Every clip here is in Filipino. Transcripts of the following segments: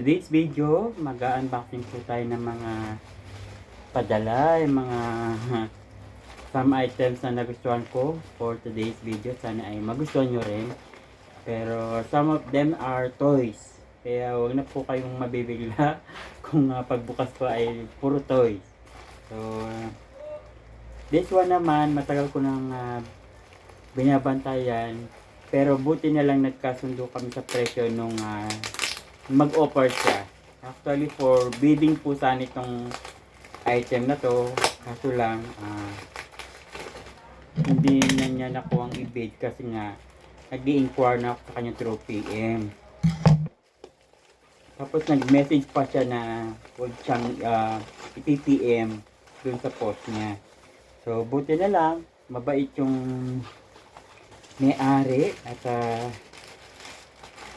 today's video, mag-unboxing po tayo ng mga padala, yung mga some items na nagustuhan ko for today's video. Sana ay magustuhan nyo rin. Pero some of them are toys. Kaya huwag na po kayong mabibigla kung pagbukas ko ay puro toys. So, this one naman, matagal ko nang binabantayan. Pero buti na lang nagkasundo kami sa presyo nung mag-offer siya. Actually, for bidding po sana itong item na to. Kaso lang, hindi na niya nakuha ang i-bid kasi nga nag-i-inquire na ako sa kanya through PM. Tapos nag-message pa siya na huwag siyang i-PM dun sa post niya. So, buti na lang, mabait yung may-ari at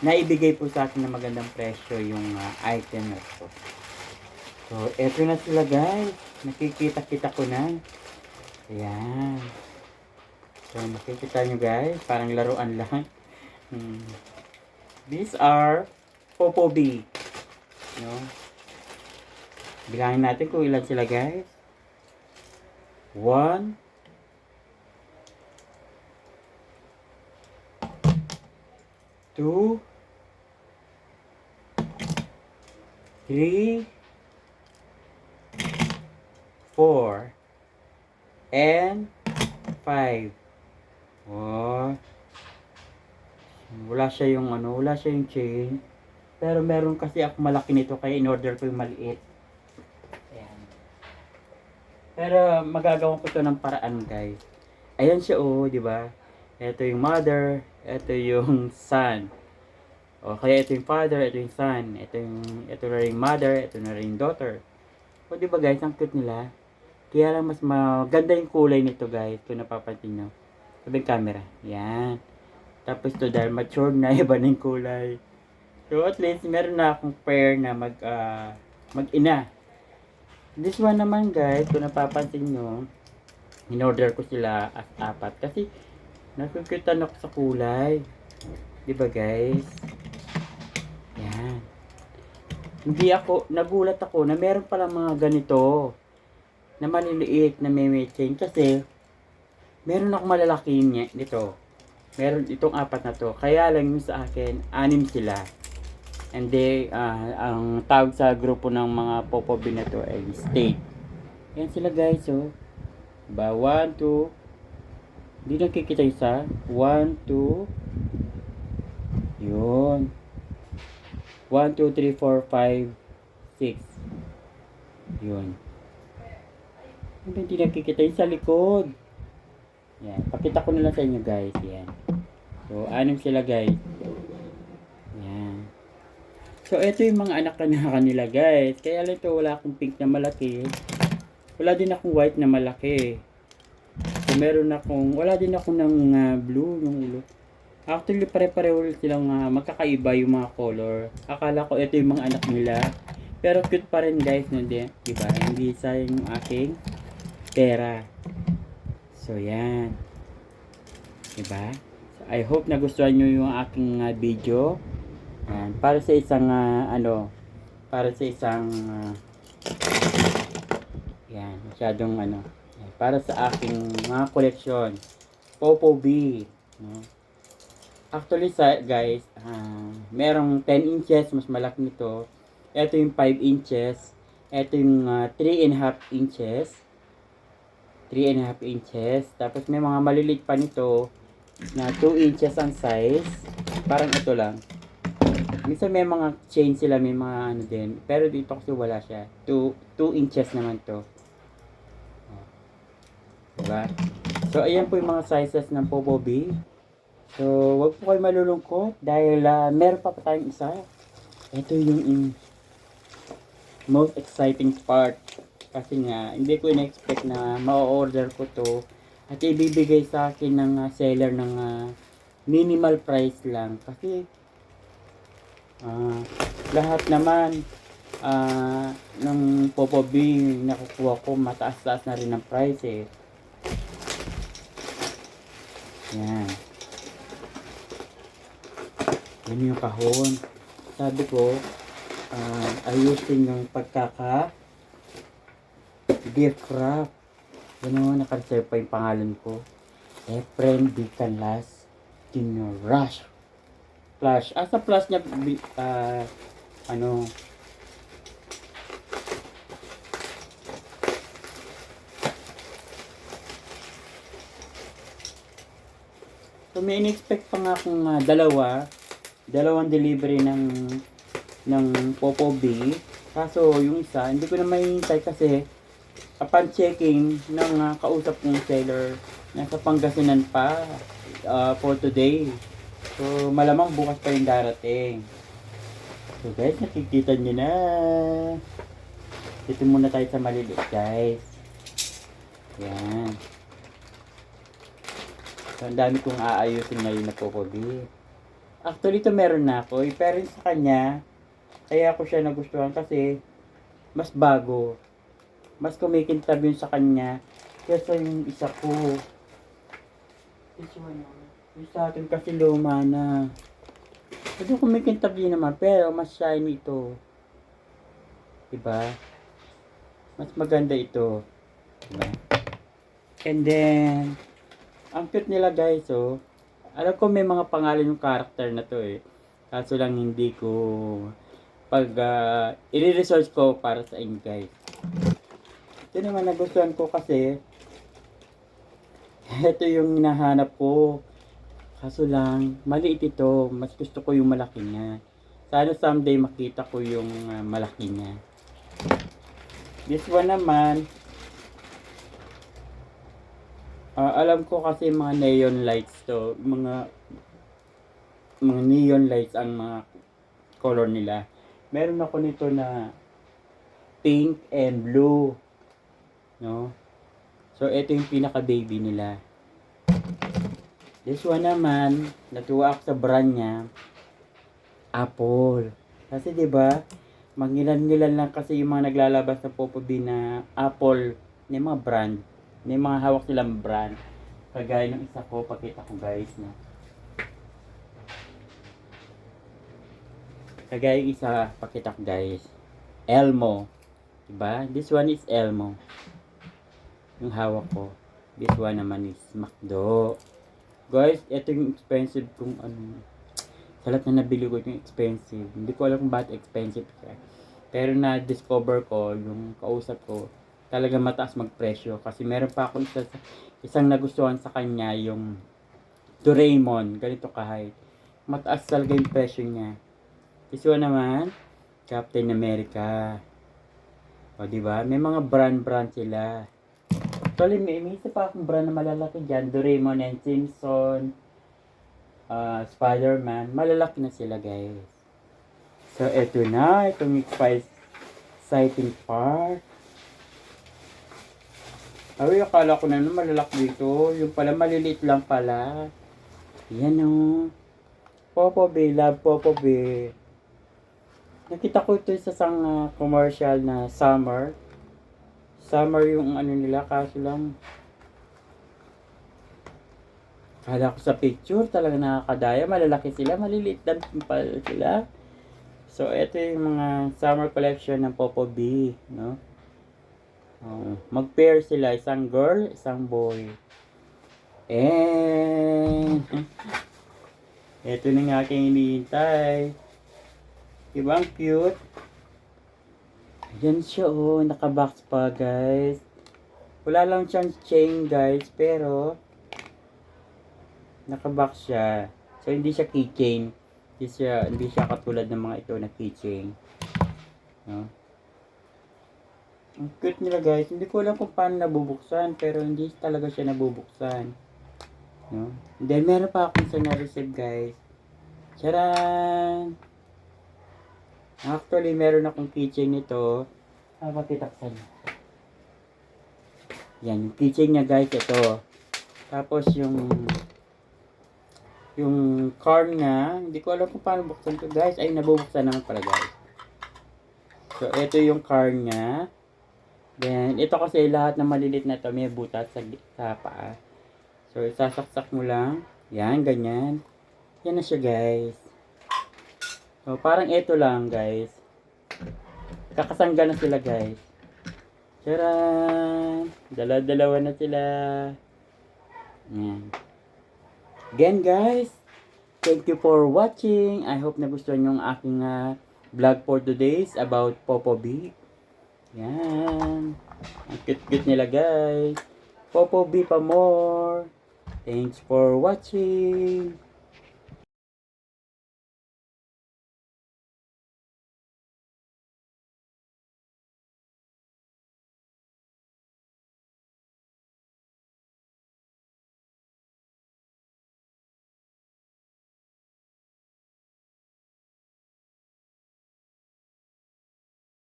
naibigay po sa akin na magandang presyo yung item na to. So, eto na sila guys. Nakikita-kita ko na. Ayan. So, nakikita nyo guys. Parang laruan lang. These are Popo B. No? Bilangin natin kung ilan sila guys. 1, 2, 3, 4, and 5. Oh. Wala siya yung wala siya yung chain. Pero meron kasi ako malaki nito kaya in-order ko yung maliit. Ayan. Pero magagawa ko to ng paraan, guys. Ayan siya di ba? Ito yung mother, ito yung son. O kaya ito yung father, ito yung son, ito na rin mother, ito na rin daughter. O di ba guys, ang cute nila. Kaya lang mas maganda yung kulay nito guys, kung napapansin nyo. Sabi camera. Yan. Tapos to dahil matured na, iba na yung kulay. So at least meron na akong pair na mag-ina. This one naman guys, kung napapansin nyo, in-order ko sila as 4 kasi nakukutan ako sa kulay. Diba guys? Yan. Nagulat ako na meron palang mga ganito na maliliit na may chain kasi meron akong malalaki niya nito. Meron itong 4 na to. Kaya lang yung sa akin, 6 sila. And ang tawag sa grupo ng mga Popo B na to ay state. Yan sila guys, Diba? 1, 2. Hindi nakikita isa. 1, 2. Yun. 1, 2, 3, 4, 5, 6. Yun. Hindi nakikita yung sa likod. Yan. Pakita ko na lang sa inyo guys. Yan. So, 6 sila guys. Yan. So, ito yung mga anak na kanila guys. Kaya lang ito wala akong pink na malaki. Wala din akong white na malaki. So, wala din akong ng blue yung ulo. Actually, pare-pareho silang magkakaiba yung mga color. Akala ko ito yung mga anak nila. Pero cute pa rin guys, diba? Hindi sayang yung aking pera. So, yan. Diba? So, I hope nagustuhan nyo yung aking video. Yan. Para sa isang, yan, masyadong, para sa aking mga koleksyon. Popo B. No? Actually, guys, merong 10 inches, mas malaki nito. Ito yung 5 inches. Ito yung 3.5 inches. 3.5 inches. Tapos may mga maliliit pa nito na 2 inches ang size. Parang ito lang. Minsan may mga chain sila, may mga din. Pero dito kasi wala siya. 2 inches naman to. Diba? So, ayan po yung mga sizes ng Popo B. So, wag po kayo malulungkot dahil meron pa tayong isa. Ito yung most exciting part. Kasi nga, hindi ko in-expect na ma-order ko to. At ibibigay sa akin ng seller ng minimal price lang. Kasi, lahat naman ng Popo B nakukuha ko, mataas-taas na rin ang price Yan. Yan yung kahon. Sabi ko, ayusin yung gift wrap. Yan o, nakareserve pa yung pangalan ko. Efren D. Canlas Rush. Flash. Sa plus niya, ano, so may in-expect pa nga akong dalawang delivery ng Popo B. Kaso yung isa, hindi ko na mahihintay kasi upon checking ng kausap kong seller, nasa Pangasinan pa for today. So malamang bukas pa yung darating. So guys, nakikita nyo na. Dito muna tayo sa maliliit guys. Yan. So ang dami kong aayusin ngayon na Popo B. Actually ito meron na ako. Pero sa kanya, kaya ako siya nagustuhan kasi mas bago. Mas kumikintab yun sa kanya kaysa yung isa ko. Yung sa akin kasi luma na. Kasi kumikintab din naman pero mas shiny ito. Diba? Mas maganda ito. Diba? And then, ang cute nila guys oh. Alam ko may mga pangalan yung character na to eh. Kaso lang hindi ko i-research ko para sa inyo guys. Ito naman nagustuhan ko kasi ito yung hinahanap ko. Kaso lang maliit ito. Mas gusto ko yung malaki niya. Sana someday makita ko yung malaki niya. This one naman alam ko kasi mga neon lights to, mga neon lights ang mga color nila. Meron ako nito na pink and blue, no? So ito yung pinaka baby nila. This one naman, natuwa ako sa brand niya, Apple. Kasi 'di ba, mangilan-ngilan lang kasi yung mga naglalabas sa Popo B na Apple, may mga brand. May mga hawak silang brand. Kagaya ng isa ko, pakita ko guys na. Kagaya yung isa, pakita ko guys. Elmo. Diba? This one is Elmo. Yung hawak ko. This one naman is McDo. Guys, ito yung expensive kung ano. Sa lahat na nabili ko yung expensive. Hindi ko alam kung bakit expensive siya. Pero na-discover ko, yung kausap ko, talaga mataas magpresyo kasi meron pa ako isang nagustuhan sa kanya yung Doraemon, ganito kahit mataas talaga yung presyo niya. This one naman Captain America, o diba may mga brand sila. Actually may isa pa akong brand na malalaki dyan, Doraemon and Simpson, Spider-Man, malalaki na sila guys. So eto na, itong exciting part. Ay, akala ko na malalaki dito. Yung pala, maliliit lang pala. Yan o. Popo B, love Popo B. Nakita ko ito sa isang commercial na summer. Summer yung ano nila, kaso lang. Akala ko sa picture, talaga nakakadaya. Malalaki sila, maliliit lang pala sila. So, ito yung mga summer collection ng Popo B, no? Mag-pair sila, isang girl, isang boy. And ito na nga aking hinihintay. Diba ang cute? Ayan siya oh, nakabox pa guys. Wala lang siyang chain guys, pero nakabox siya. So hindi siya keychain. Hindi siya katulad ng mga ito na keychain. No? Ang cute nila guys. Hindi ko alam kung paano nabubuksan. Pero hindi talaga siya nabubuksan. No? And then meron pa akong sa na-receive guys. Charan! Actually meron akong keychain nito. Pakita ko sa inyo. Yan. Yung keychain niya guys. Ito. Tapos yung card niya. Hindi ko alam kung paano buksan ito guys. Ay nabubuksan naman pala guys. So ito yung card niya. Then, ito kasi lahat ng malilit na ito may butas sa paa. So, isasaksak mo lang. Yan, ganyan. Yan na siya, guys. So, parang ito lang, guys. Kakasangga na sila guys. Charan! Dalawa na sila. Yan. Again guys, thank you for watching. I hope nagustuhan yung aking vlog for today's about Popo B. Yan. Ang cute-cute nila guys. Popo B pa more. Thanks for watching.